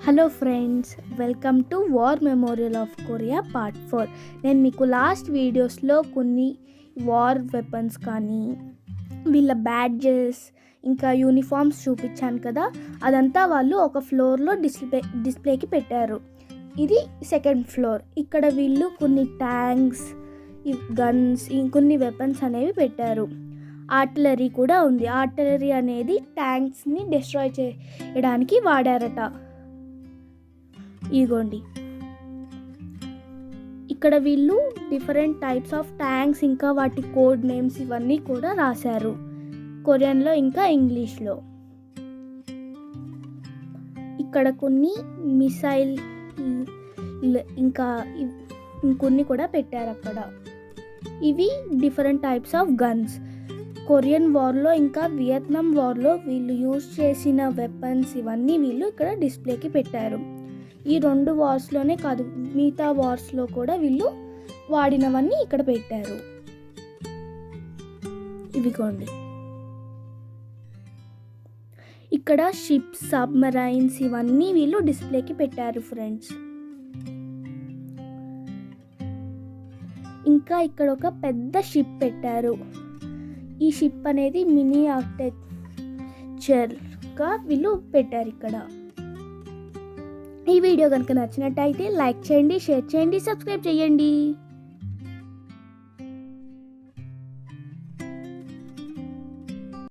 Hello friends, welcome to war memorial of Korea part 4. నేను మీకు last వీడియోస్లో కొన్ని వార్ వెపన్స్ కానీ వీళ్ళ బ్యాడ్జెస్ ఇంకా యూనిఫామ్స్ చూపించాను కదా. అదంతా వాళ్ళు ఒక ఫ్లోర్లో డిస్ప్లేకి పెట్టారు. ఇది సెకండ్ ఫ్లోర్. ఇక్కడ వీళ్ళు కొన్ని ట్యాంక్స్, గన్స్, ఇంకొన్ని వెపన్స్ అనేవి పెట్టారు. ఆర్టిలరీ కూడా ఉంది. ఆర్టిలరీ అనేది ట్యాంక్స్ని డిస్ట్రాయ్ చేయడానికి వాడారట. ఇగోండి, ఇక్కడ వీళ్ళు డిఫరెంట్ టైప్స్ ఆఫ్ ట్యాంక్స్ ఇంకా వాటి కోడ్ నేమ్స్ ఇవన్నీ కూడా రాశారు, కొరియన్లో ఇంకా ఇంగ్లీష్లో. ఇక్కడ కొన్ని మిసైల్ ఇంకా ఇంకొన్ని కూడా పెట్టారు అక్కడ. ఇవి different types of guns. Korean వార్లో ఇంకా వియత్నాం వార్లో వీళ్ళు యూజ్ చేసిన వెపన్స్ ఇవన్నీ వీళ్ళు ఇక్కడ డిస్ప్లేకి పెట్టారు. ఈ 2 వార్స్లోనే కాదు, మిగతా వార్స్లో కూడా వీళ్ళు వాడినవన్నీ ఇక్కడ పెట్టారు. ఇవిగోండి, ఇక్కడ షిప్స్, సబ్మరైన్స్ ఇవన్నీ వీళ్ళు డిస్ప్లేకి పెట్టారు ఫ్రెండ్స్. ఇంకా ఇక్కడ ఒక పెద్ద షిప్ పెట్టారు. ఈ షిప్ అనేది మినీ ఆర్కిటెక్చర్గా వీళ్ళు పెట్టారు ఇక్కడ. ఈ వీడియో కనుక నచ్చినట్టయితే లైక్ చేయండి, షేర్ చేయండి, సబ్స్క్రైబ్ చేయండి.